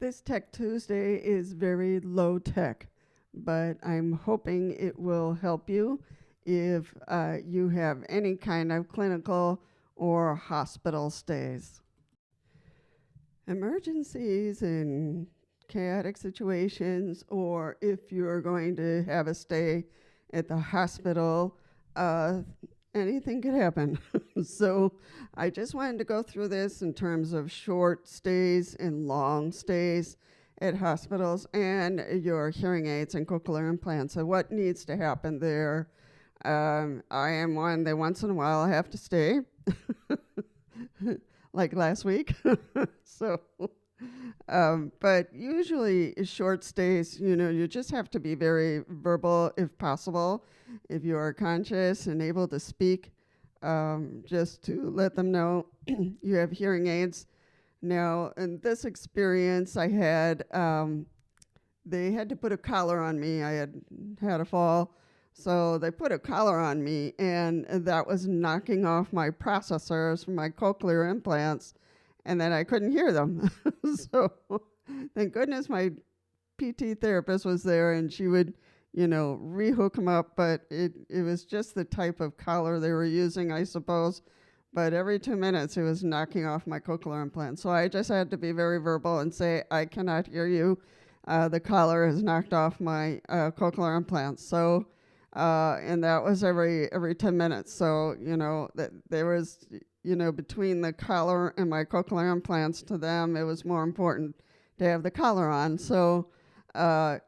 This Tech Tuesday is very low tech, but I'm hoping it will help you if you have any kind of clinical or hospital stays. Emergencies and chaotic situations, or if you're going to have a stay at the hospital, anything could happen. So I just wanted to go through this in terms of short stays and long stays at hospitals and your hearing aids and cochlear implants. So what needs to happen there? I am one that once in a while I have to stay, like last week. So, but usually short stays, you just have to be very verbal if possible. If you are conscious and able to speak, just to let them know you have hearing aids. Now, in this experience I had, they had to put a collar on me. I had a fall, so they put a collar on me, and that was knocking off my processors from my cochlear implants, and then I couldn't hear them. So thank goodness my PT therapist was there, and she would rehook them up, but it was just the type of collar they were using, I suppose. But every 2 minutes, it was knocking off my cochlear implant. So I just had to be very verbal and say, I cannot hear you. The collar has knocked off my cochlear implants. So, and that was every 10 minutes. So, that there was, between the collar and my cochlear implants, to them, it was more important to have the collar on. So, I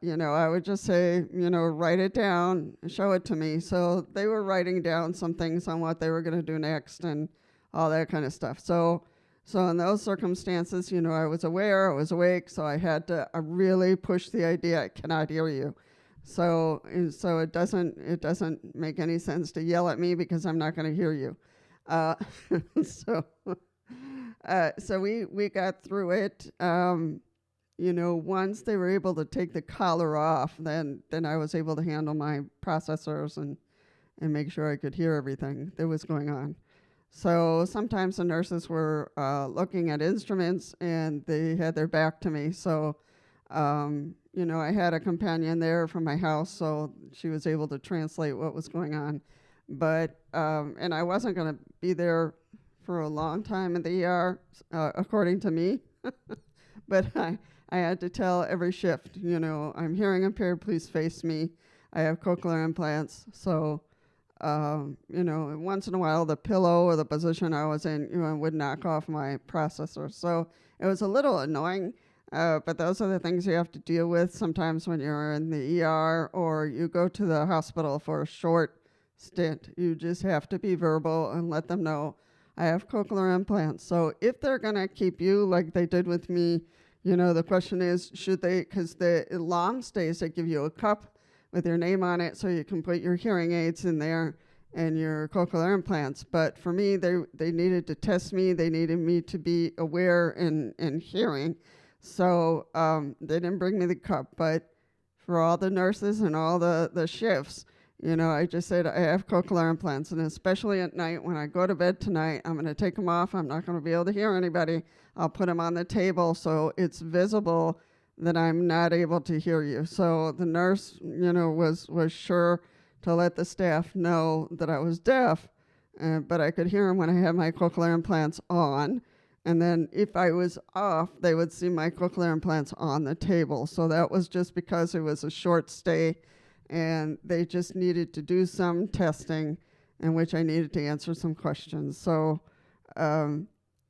would just say, write it down, show it to me. So they were writing down some things on what they were going to do next and all that kind of stuff. So in those circumstances, I was aware, I was awake, so I had to really push the idea, I cannot hear you. So it doesn't make any sense to yell at me because I'm not going to hear you. So we got through it. Once they were able to take the collar off, then I was able to handle my processors and make sure I could hear everything that was going on. So sometimes the nurses were looking at instruments and they had their back to me. So, I had a companion there from my house, so she was able to translate what was going on. But, and I wasn't going to be there for a long time in the ER, according to me. But I had to tell every shift, I'm hearing impaired, please face me. I have cochlear implants. So, once in a while the pillow or the position I was in, would knock off my processor. So it was a little annoying, but those are the things you have to deal with sometimes when you're in the ER or you go to the hospital for a short stint. You just have to be verbal and let them know I have cochlear implants. So if they're going to keep you like they did with me, the question is, should they, because the long stays, they give you a cup with your name on it so you can put your hearing aids in there and your cochlear implants. But for me, they needed to test me. They needed me to be aware and hearing. So they didn't bring me the cup. But for all the nurses and all the shifts, I just said I have cochlear implants. And especially at night, when I go to bed tonight, I'm going to take them off. I'm not going to be able to hear anybody. I'll put them on the table so it's visible that I'm not able to hear you. So the nurse, was sure to let the staff know that I was deaf, but I could hear them when I had my cochlear implants on. And then if I was off, they would see my cochlear implants on the table. So that was just because it was a short stay, and they just needed to do some testing in which I needed to answer some questions. So,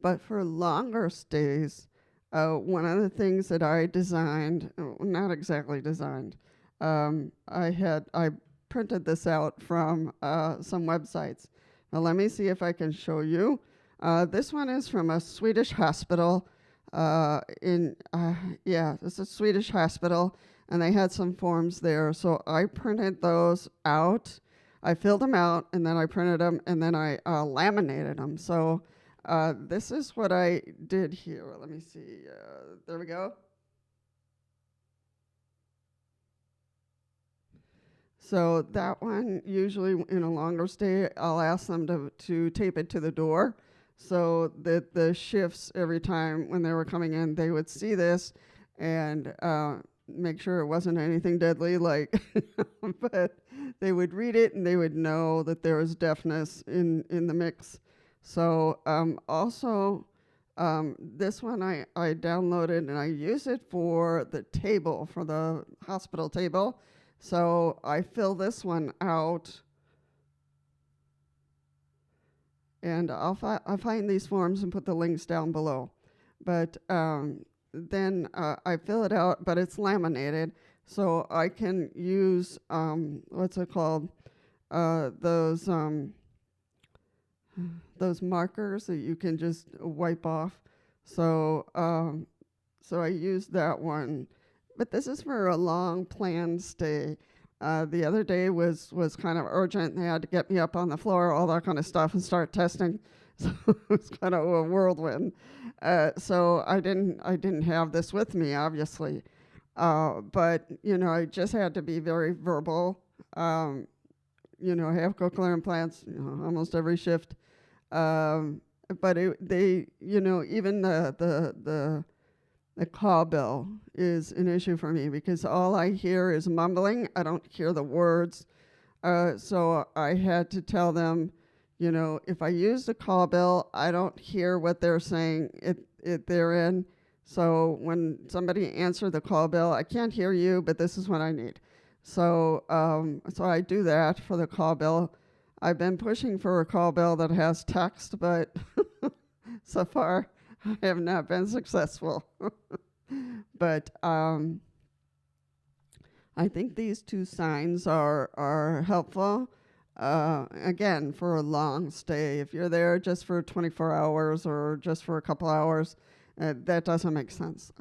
but for longer stays, one of the things that I designed, not exactly designed, I printed this out from some websites. Now let me see if I can show you. This one is from a Swedish hospital. It's a Swedish hospital, and they had some forms there. So I printed those out. I filled them out, and then I printed them, and then I laminated them. So this is what I did here. Let me see. There we go. So that one, usually in a longer stay, I'll ask them to tape it to the door so that the shifts every time when they were coming in, they would see this and make sure it wasn't anything deadly, like, but they would read it and they would know that there was deafness in the mix. So also, this one I downloaded and I use it for the table, for the hospital table. So I fill this one out, and I'll find these forms and put the links down below. But then I fill it out, but it's laminated, so I can use what's it called? Those markers that you can just wipe off. So so I used that one, but this is for a long planned stay. The other day was kind of urgent. They had to get me up on the floor, all that kind of stuff, and start testing. So it was kind of a whirlwind. So I didn't have this with me, obviously. But I just had to be very verbal. I have cochlear implants, almost every shift. But they, even the call bell is an issue for me because all I hear is mumbling. I don't hear the words. So I had to tell them, if I use the call bell, I don't hear what they're saying they're in. So when somebody answered the call bell, I can't hear you, but this is what I need. So so I do that for the call bell. I've been pushing for a call bell that has text, but so far I have not been successful. But I think these two signs are helpful. Again, for a long stay. If you're there just for 24 hours or just for a couple hours, that doesn't make sense.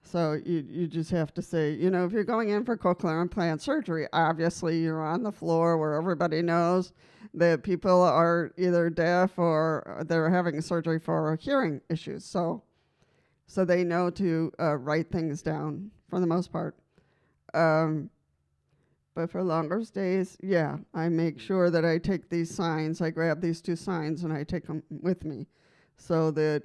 So you just have to say, if you're going in for cochlear implant surgery, obviously you're on the floor where everybody knows that people are either deaf or they're having surgery for hearing issues. So they know to write things down for the most part. But for longer stays, I make sure that I take these signs. I grab these two signs and I take them with me, so that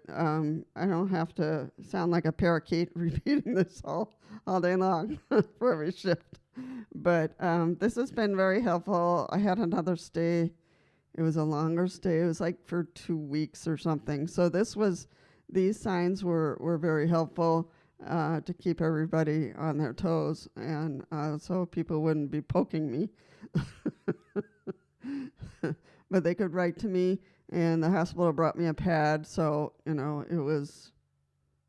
I don't have to sound like a parakeet repeating this all day long for every shift. But this has been very helpful. I had another stay. It was a longer stay. It was like for 2 weeks or something. So these signs were very helpful to keep everybody on their toes, and so people wouldn't be poking me. But they could write to me, and the hospital brought me a pad, so it was,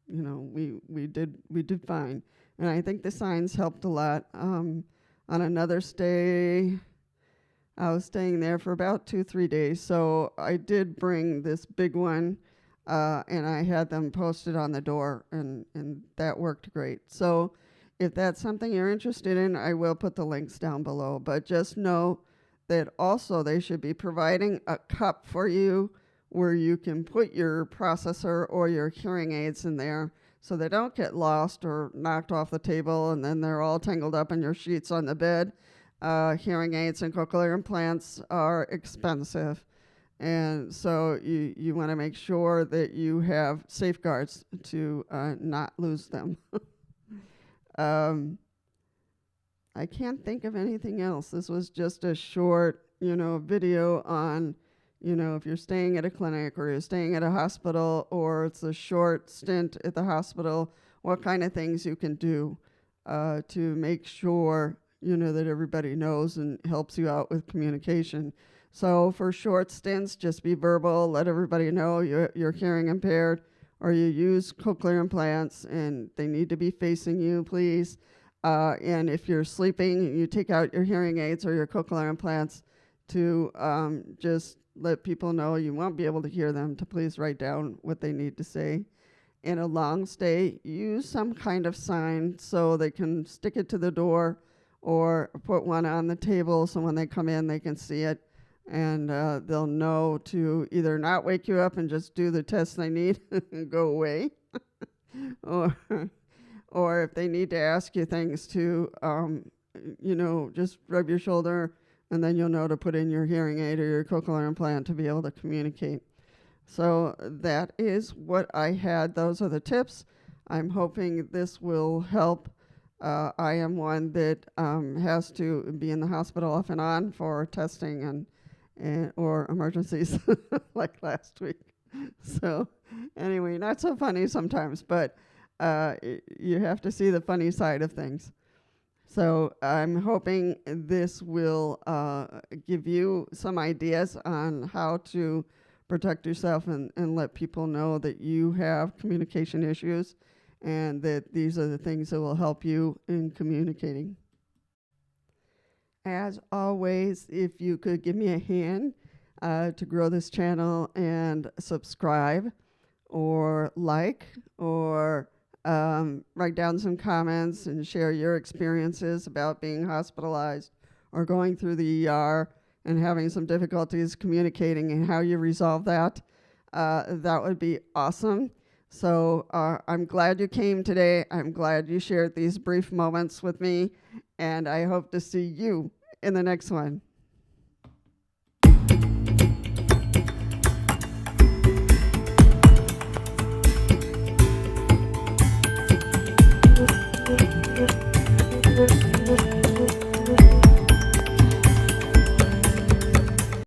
we did fine. And I think the signs helped a lot. On another stay, I was staying there for about 2-3 days, so I did bring this big one, and I had them posted on the door, and that worked great. So if that's something you're interested in, I will put the links down below. But just know that also they should be providing a cup for you where you can put your processor or your hearing aids in there, so they don't get lost or knocked off the table and then they're all tangled up in your sheets on the bed. Hearing aids and cochlear implants are expensive, and so you want to make sure that you have safeguards to not lose them. I can't think of anything else. This was just a short, video on, if you're staying at a clinic or you're staying at a hospital or it's a short stint at the hospital, what kind of things you can do to make sure, that everybody knows and helps you out with communication. So for short stints, just be verbal, let everybody know you're hearing impaired, or you use cochlear implants and they need to be facing you, please. And if you're sleeping, you take out your hearing aids or your cochlear implants to just let people know you won't be able to hear them, to please write down what they need to say. In a long stay, use some kind of sign so they can stick it to the door or put one on the table so when they come in they can see it, and they'll know to either not wake you up and just do the tests they need and go away, or if they need to ask you things to, just rub your shoulder and then you'll know to put in your hearing aid or your cochlear implant to be able to communicate. So that is what I had. Those are the tips. I'm hoping this will help. I am one that has to be in the hospital off and on for testing and or emergencies like last week. So anyway, not so funny sometimes, but you have to see the funny side of things. So I'm hoping this will give you some ideas on how to protect yourself and let people know that you have communication issues and that these are the things that will help you in communicating. As always, if you could give me a hand to grow this channel and subscribe or like or write down some comments and share your experiences about being hospitalized or going through the ER and having some difficulties communicating and how you resolve that. That would be awesome. So I'm glad you came today. I'm glad you shared these brief moments with me, and I hope to see you in the next one.